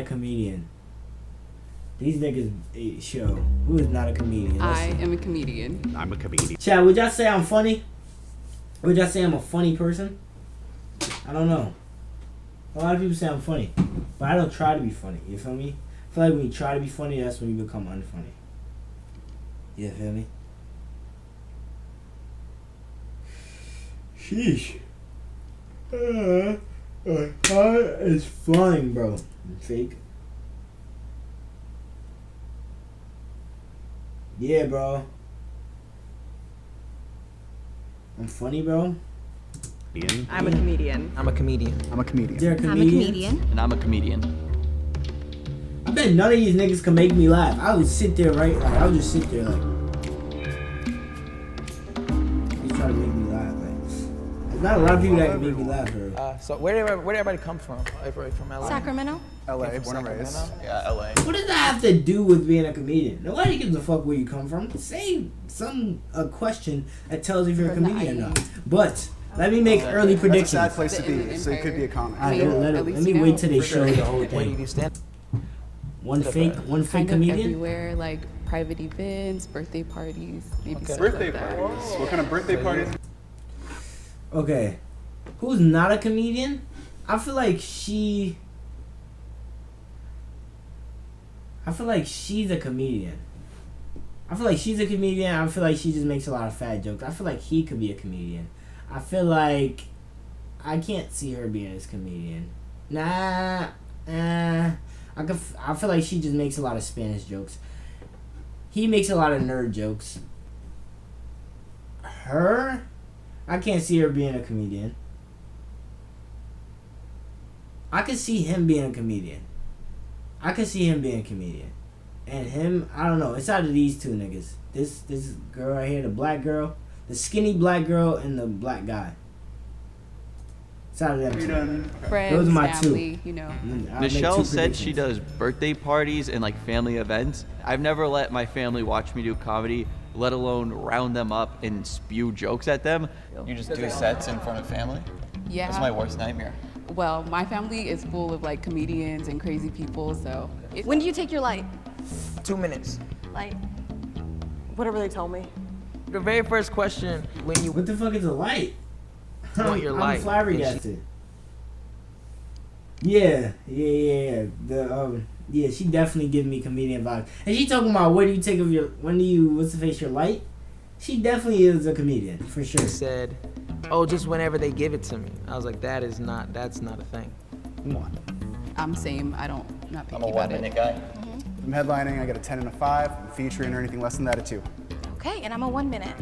comedian? These niggas show. Who is not a comedian? I am a comedian. I'm a comedian. Chad, would y'all say I'm funny? Would y'all say I'm a funny person? I don't know. A lot of people say I'm funny, but I don't try to be funny. You feel me? I feel like when you try to be funny, that's when you become unfunny. You feel me? Sheesh. My heart is flying, bro. Fake. Yeah, bro. I'm funny, bro. I'm a comedian. I'm a comedian. I'm a comedian. They're I'm a comedian. And I'm a comedian. I bet none of these niggas can make me laugh. I would sit there, right? Like, I would just sit there, like. He's trying to make me laugh. Like, there's not a lot of people that can make me laugh, bro. So where did everybody come from? Everybody from LA? Sacramento. LA, born and raised. Yeah, LA. What does that have to do with being a comedian? Nobody gives a fuck where you come from. Say a question that tells if you're a comedian or not. But let me make early predictions. That's a sad place to be, so it could be a comic. Alright, let me wait till they show the whole Where do you thing. stand? One fake Kind of comedian? everywhere, like private events, birthday parties, maybe stuff Birthday like that. parties. What kind of birthday parties? Okay. Who's not a comedian? I feel like she's a comedian. I feel like she's a comedian. I feel like she just makes a lot of fat jokes. I feel like he could be a comedian. I feel like I can't see her being a comedian. I feel like she just makes a lot of Spanish jokes. He makes a lot of nerd jokes. Her, I can't see her being a comedian. I could see him being a comedian. And him, I don't know. It's out of these two niggas. This girl right here, the black girl, the skinny black girl, and the black guy. It's out of them two. Friends, Those are my family, two. you know. I'll make Michelle two said she predictions. does birthday parties and like family events. I've never let my family watch me do comedy, let alone round them up and spew jokes at them. You just do sets in front of family? Yeah. That's my worst nightmare. Well, my family is full of like comedians and crazy people, so. When do you take your light? 2 minutes. Light. Whatever they tell me. The very first question when you What the fuck is a light? want your I'm light. flabbergasted. Yeah. Yeah, she definitely giving me comedian vibes. And she talking about what's the face, your light? She definitely is a comedian, for sure. said, "Oh, just whenever they give it to me." I was like, that's not a thing. Come on. I'm same. Not picky I'm a about 1 minute it. guy. I'm headlining, I got a 10 and a 5. I'm featuring or anything less than that, a 2. Okay, and I'm a 1 minute.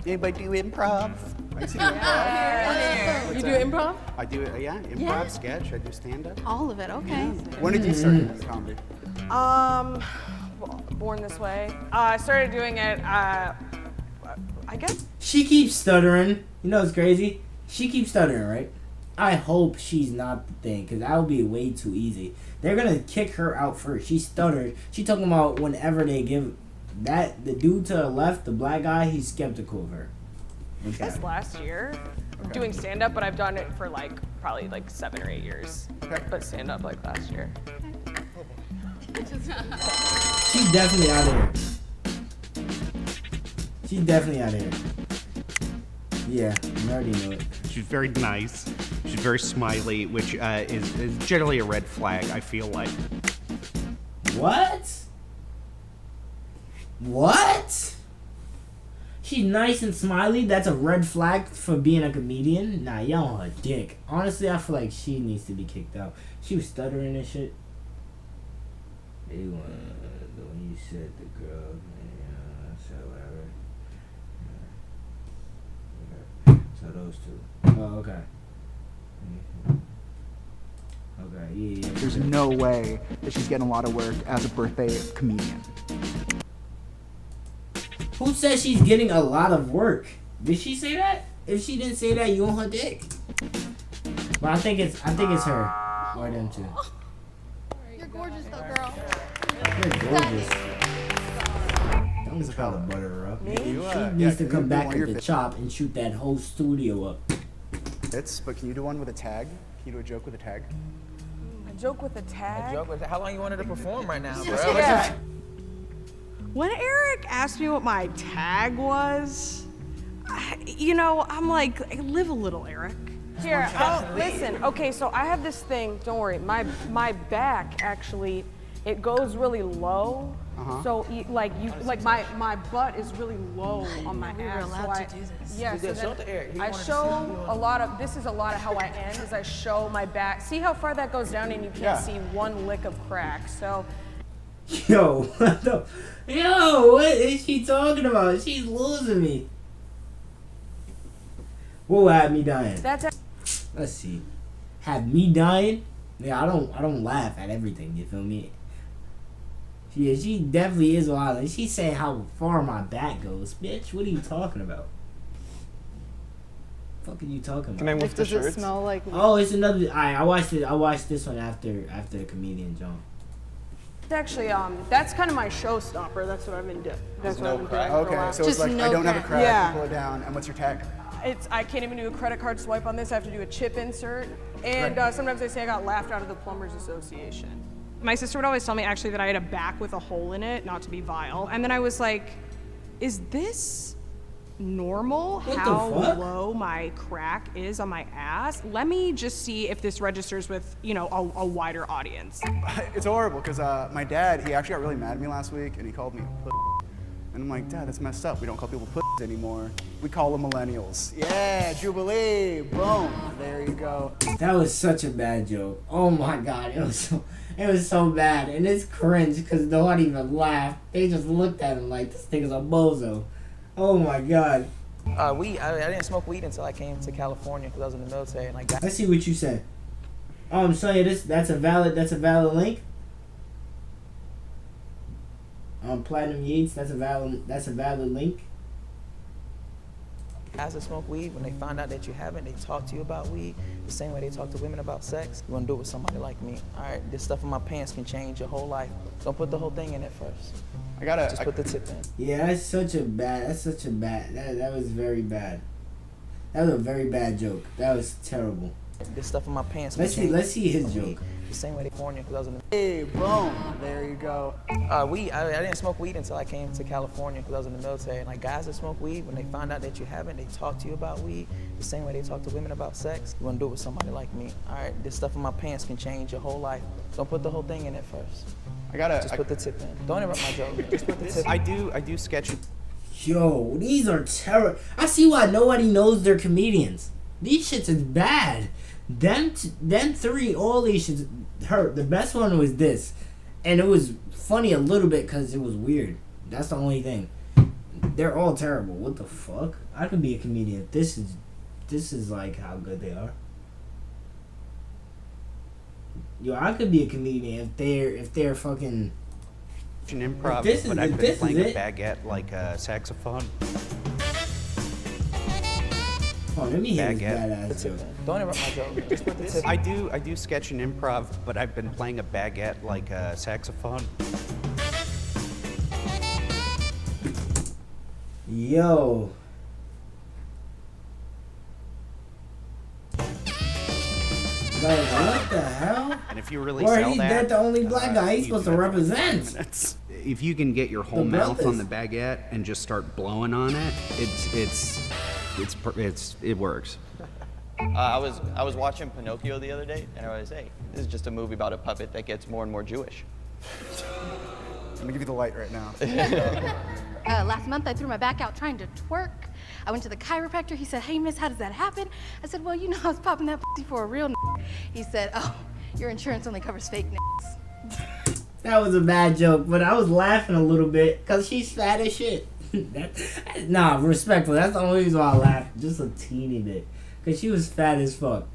Anybody do improv? I used to do improv. You do improv? I do it, yeah, improv, Yeah. sketch, I do stand-up. All of it. Okay. When did you start doing comedy? Well, born this way. I started doing it, I guess. She keeps stuttering. You know what's crazy? She keeps stuttering, right? I hope she's not the thing, because that would be way too easy. They're going to kick her out first. She stuttered. She talking about whenever they give that, the dude to the left, the black guy, he's skeptical of her. Okay. This last year, doing stand-up, but I've done it for like probably like 7 or 8 years. But stand-up like last year. She's definitely out of here. She's definitely out of here. Yeah, I already know it. She's very nice. She's very smiley, which is generally a red flag, I feel like. What? What? She's nice and smiley. That's a red flag for being a comedian. Nah, y'all on her dick. Honestly, I feel like she needs to be kicked out. She was stuttering and shit. They want when you said the girl, so whatever. So those two. Oh, okay. Okay, yeah. There's no way that she's getting a lot of work as a birthday comedian. Who says she's getting a lot of work? Did she say that? If she didn't say that, you on her dick. But I think it's her or them two. You're gorgeous though, girl. You're gorgeous. Don't just call her butter her up. She needs to come back with the chop and shoot that whole studio up. But can you do one with a tag? Can you do a joke with a tag? A joke with a tag? How long you wanted to perform right now, bro? Yeah. When Eric asked me what my tag was, you know, I'm like, live a little, Eric. Here, listen. Okay, so I have this thing. Don't worry. My back actually, it goes really low. So my butt is really low on my We were ass. allowed so to do this. Yeah. So Show it to Eric. He I wanted to show a lot of. This is a lot of how I end. Is I show my back. See how far that goes down, and you can't see one lick of crack. So. Yo, what is she talking about? She's losing me. What would have me dying? Let's see. Have me dying? Yeah, I don't laugh at everything, you feel me? Yeah, she definitely is wild. And she's saying how far my back goes. Bitch, what are you talking about? What are you talking about? Can I lift the Does it shirts? smell like? Oh, it's another. I watched it. I watched this one after the comedian John. Actually, that's kind of my showstopper. That's what I've been doing. That's what I've been doing. for a Okay, while. so it's Just like, no I don't have a crack. crack, Yeah. you pull it down, and what's your tag? I can't even do a credit card swipe on this. I have to do a chip insert. And sometimes they say I got laughed out of the Plumbers Association. My sister would always tell me actually that I had a back with a hole in it, not to be vile. And then I was like, is this normal What the how fuck? low my crack is on my ass? Let me just see if this registers with, you know, a wider audience. It's horrible, because my dad, he actually got really mad at me last week, and he called me a pussy. And I'm like, Dad, that's messed up. We don't call people pussies anymore. We call them millennials. Yeah, Jubilee, boom. There you go. That was such a bad joke. Oh my god, it was so bad, and it's cringe because nobody even laughed. They just looked at him like this nigga's a bozo. Oh my god. Weed. I didn't smoke weed until I came to California because I was in the military and I got. Let's see what you said. I'm showing you that's a valid link. Platinum Yates, that's a valid link. Guys that smoke weed, when they find out that you haven't, they talk to you about weed the same way they talk to women about sex. You want to do it with somebody like me. All right, this stuff in my pants can change your whole life. Don't put the whole thing in it first. Just put the tip in. Yeah, that was very bad. That was a very bad joke. That was terrible. This stuff in my pants. Let's see his joke. The same way they California because I was in the. Hey, boom. There you go. Weed. I didn't smoke weed until I came to California because I was in the military. And like guys that smoke weed, when they find out that you haven't, they talk to you about weed the same way they talk to women about sex. You want to do it with somebody like me. All right, this stuff in my pants can change your whole life. Don't put the whole thing in it first. Just put the tip in. Don't interrupt my joke. Just put the tip. I do sketch. Yo, these are terrible. I see why nobody knows they're comedians. These shits is bad. Them three, all these shits hurt. The best one was this, and it was funny a little bit because it was weird. That's the only thing. They're all terrible. What the fuck? I could be a comedian. This is like how good they are. Yo, I could be a comedian if they're fucking. Improv, This is but it, I've this been is playing a it. baguette like a saxophone. Oh, let me hear this Baguette. badass joke. Don't interrupt my joke. Just put the tip. I do sketch and improv, but I've been playing a baguette like a saxophone. Yo. Like, what the hell? And if you really Or sell he's that, the only black guy he's you supposed to can have represent. minutes. If you can get your whole The mouth on brothers. the baguette and just start blowing on it, it works. I was watching Pinocchio the other day, and I was hey, this is just a movie about a puppet that gets more and more Jewish. I'm gonna give you the light right now. Last month, I threw my back out trying to twerk. I went to the chiropractor. He said, "Hey, miss, how does that happen?" I said, "Well, you know, I was popping that pussy for a real n." He said, "Oh, your insurance only covers fake n." That was a bad joke, but I was laughing a little bit because she's fat as shit. Nah, respectful. That's the only reason why I laughed. Just a teeny bit. Because she was fat as fuck.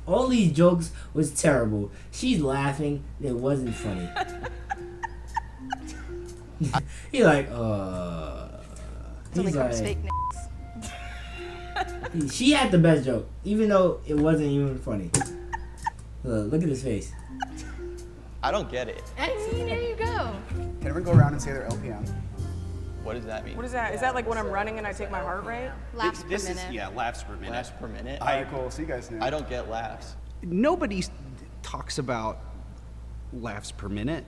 All these jokes was terrible. She's laughing. It wasn't funny. He like, It only he's covers like, fake n. she had the best joke, even though it wasn't even funny. Look at his face. I don't get it. I mean, there you go. Can everyone go around and say their LPM? What does that mean? What is that? Is that like when I'm running and I take my heart rate? Laughs per This minute. is laughs per minute. Laughs per minute? Alright, cool. So you guys knew. I don't get laughs. Nobody talks about laughs per minute.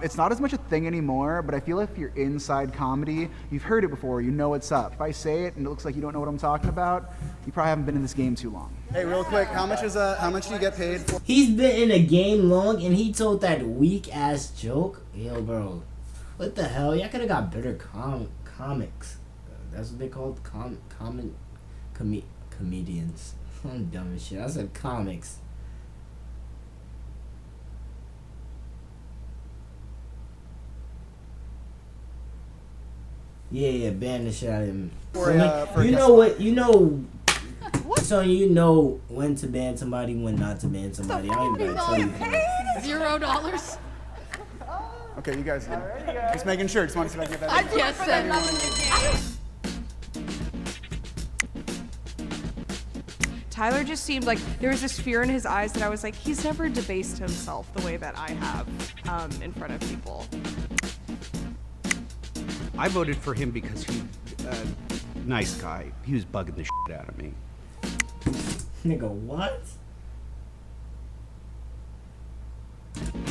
It's not as much a thing anymore, but I feel if you're inside comedy, you've heard it before, you know what's up. If I say it and it looks like you don't know what I'm talking about, you probably haven't been in this game too long. Hey, real quick, how much do you get paid for? He's been in a game long and he told that weak ass joke. Yo, bro, what the hell? Y'all could have got better comics. That's what they called comedians. I'm dumb as shit. I said comics. Yeah, ban the shit out of him. You know what? You know. So you know when to ban somebody, when not to ban somebody. I don't even gotta tell you. $0. Okay, you guys know. Just making sure. Just want to see if I can get that. Yes, Tyler just seemed like there was this fear in his eyes that I was like, he's never debased himself the way that I have in front of people. I voted for him because he's a nice guy. He was bugging the shit out of me. Nigga, what?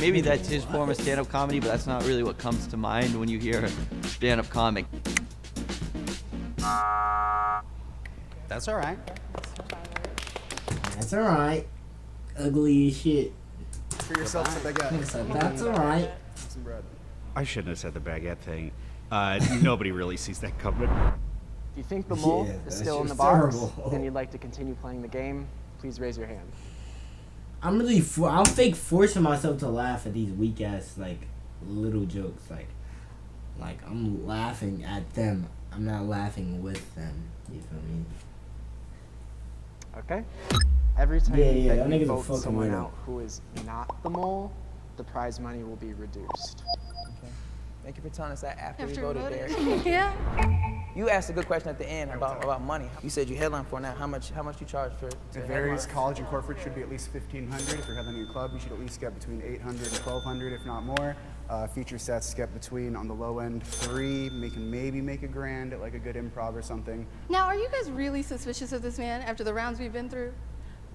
Maybe that's his form of stand-up comedy, but that's not really what comes to mind when you hear stand-up comic. That's all right. That's alright. Ugly as shit. For yourself, so they got. That's alright. Some bread. I shouldn't have said the baguette thing. Nobody really sees that coming. If you think the mole Yeah, is that's still in the just box terrible. and you'd like to continue playing the game, please raise your hand. I'm really I'm fake forcing myself to laugh at these weak ass like little jokes. Like I'm laughing at them. I'm not laughing with them. You feel me? Okay? Every time Yeah, that that you nigga's a vote fucking someone weirdo. out who is not the mole, the prize money will be reduced. Okay. Thank you for telling us that after we After voted there. Yeah. You asked a good question at the end about money. You said you headline for now. How much you charge for? It to varies. headline? College and corporate should be at least $1,500. If you're headlining a club, you should at least get between $800 and $1,200, if not more. Feature sets get between, on the low end, $3. We can maybe make $1,000 at like a good improv or something. Now, are you guys really suspicious of this man after the rounds we've been through?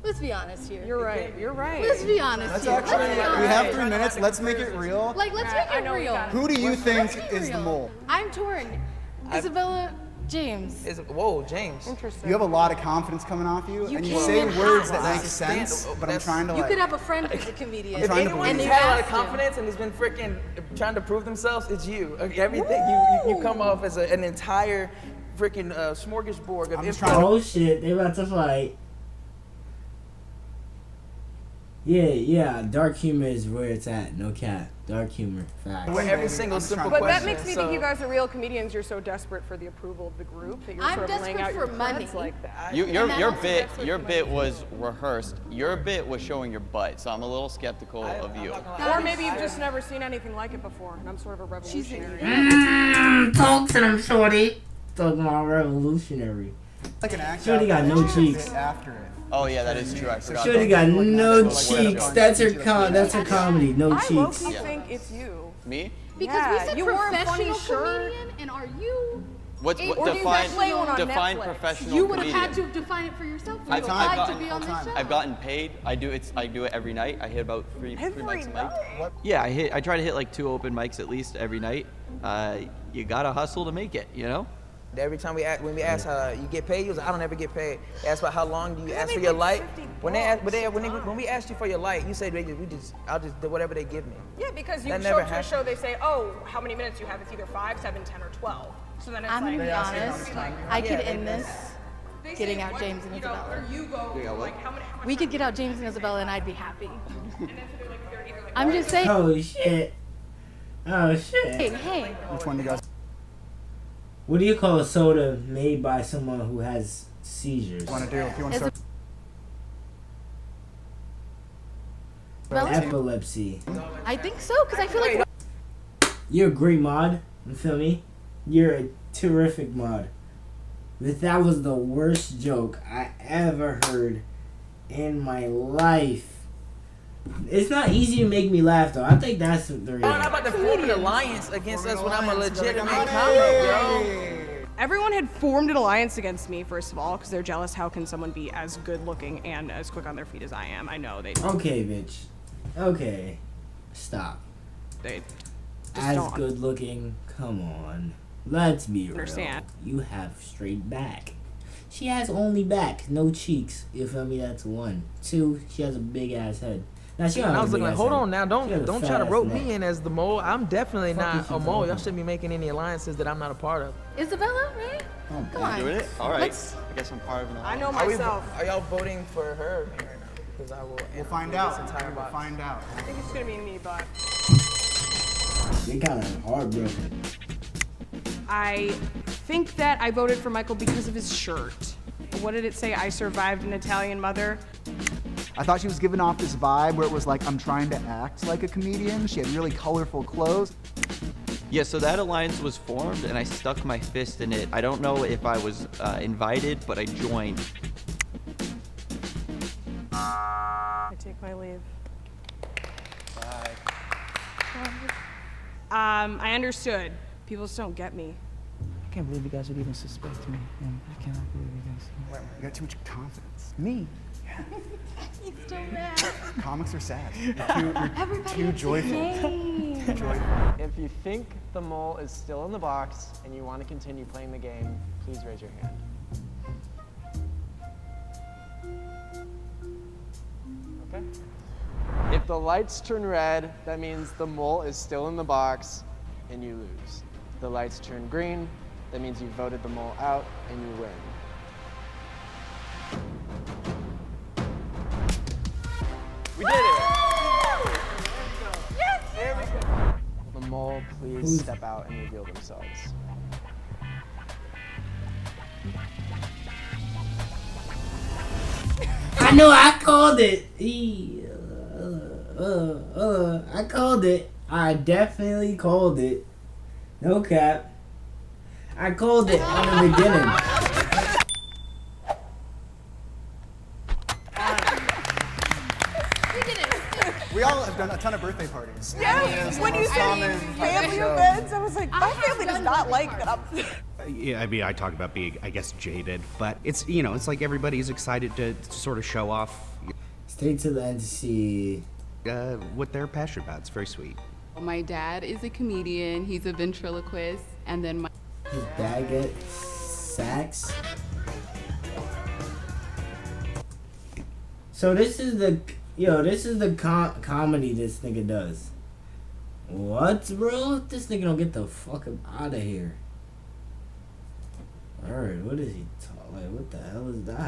Let's be honest here. You're right. You're right. Let's be honest Let's here. actually, Let's be we have honest. 3 minutes. Let's make it real. Like, let's make it real. Who do you think Let's be is the real. mole? I'm torn. Isabella, James. Whoa, James. Interesting. You have a lot of confidence coming off you, and you can't say even words have that make that. sense, but I'm That's- trying to You like. could have a friend who's a comedian. If trying to anyone believe who's it. had a lot of asked him. confidence and has been freaking trying to prove themselves, it's you. Everything you come off as an entire freaking smorgasbord of I'm just improv. trying to- Oh shit, they about to fight. Yeah, dark humor is where it's at. No cap. Dark humor. Facts. Where every single I'm just simple trying But to- question. that makes me so- think you guys are real comedians. You're so desperate for the approval of the group that you're I'm sort of laying out desperate your for money. cards like that. Your And your that's bit what your you bit was rehearsed. Your bit was showing your butt, so I'm a little skeptical of you. Or maybe you've just never seen anything like it before, and I'm sort of a revolutionary. Talk to them, shorty. Talking about revolutionary. Like an act Shorty got no cheeks. after it. Oh yeah, that is true. I forgot. Shorty got no cheeks. That's her comedy. No I low-key cheeks. think it's you. Me? Because Yeah, we said you wore a funny professional shirt. comedian, and are you? What Or do you define play one on define Netflix? professional You would have comedian? had to define it for yourself when I've you applied to gotten- be on this show. I've gotten paid. I do it every night. I hit about three Every mics a night. night? Yeah, I try to hit like 2 open mics at least every night. You gotta hustle to make it, you know. Every time when we ask how you get paid, he was like, I don't ever get paid. They ask about how long do you ask made for your like light. 50 When we asked you for your light, you said I'll just do whatever they give me. Yeah, because you That show never up to a happened. show, they say, oh, how many minutes you have? It's either 5, 7, 10, or 12. So then it's I'm like, gonna be honest. I could end this they say, getting out what- James and you know, Isabella. or you go, like, how much We could get out James and Isabella, and I'd be happy. and then they're like, they're either like, I'm just saying. Oh shit. Oh shit. Hey. Which one do you guys? What do you call a soda made by someone who has seizures? Want to do? If you want to Is start. Epilepsy. I think so, because I feel like You're a great mod. You feel me? You're a terrific mod. But that was the worst joke I ever heard in my life. It's not easy to make me laugh though. I think that's the reason. I'm about to form an alliance against us when I'm a legitimate comic, yo. Everyone had formed an alliance against me, first of all, because they're jealous. How can someone be as good looking and as quick on their feet as I am? I know they. Okay, bitch. Okay. Stop. They just As don't good looking, come on. Let's be real. understand. You have straight back. She has only back, no cheeks. You feel me? That's one. Two, she has a big ass head. Now she don't And I have was a big looking like, ass hold head. on now, She has a don't fat try to ass rope neck. me in as the mole. I'm definitely Fuck you, not she's a mole. Y'all talking. shouldn't be making any alliances that I'm not a part of. Isabella, right? Oh, Come on. Doing it? All right. Let's- I guess I'm part of an I know Are, myself. are y'all voting for her right now? Because I will. We'll find this out. entire We'll box. find out. I think it's gonna be me, but They kind of heartbroken. I think that I voted for Michael because of his shirt. What did it say? I survived an Italian mother. I thought she was giving off this vibe where it was like, I'm trying to act like a comedian. She had really colorful clothes. Yeah, so that alliance was formed, and I stuck my fist in it. I don't know if I was invited, but I joined. I take my leave. Bye. I understood. People just don't get me. I can't believe you guys would even suspect me. I cannot believe you guys. You got too much confidence. Me? He's still mad. Comics are sad. You're Everybody too has his joyful. name. Too joyful. If you think the mole is still in the box and you want to continue playing the game, please raise your hand. Okay. If the lights turn red, that means the mole is still in the box and you lose. If the lights turn green, that means you voted the mole out and you win. We did it! Yes! There we go. The mole, please step out and reveal themselves. I know I called it. I called it. I definitely called it. No cap. I called it in the beginning. We did it. We all have done a ton of birthday parties. Yes, when you said family events, I was like, my family does not like that I'm. Yeah, I mean, I talk about being, I guess, jaded, but it's, you know, it's like everybody's excited to sort of show off Stay to the end to see. what they're passionate about. It's very sweet. My dad is a comedian. He's a ventriloquist. And then my His dad gets sax. So this is the comedy this nigga does. What, bro? This nigga don't get the fuck out of here. Alright, what is he talking? Like, what the hell is that?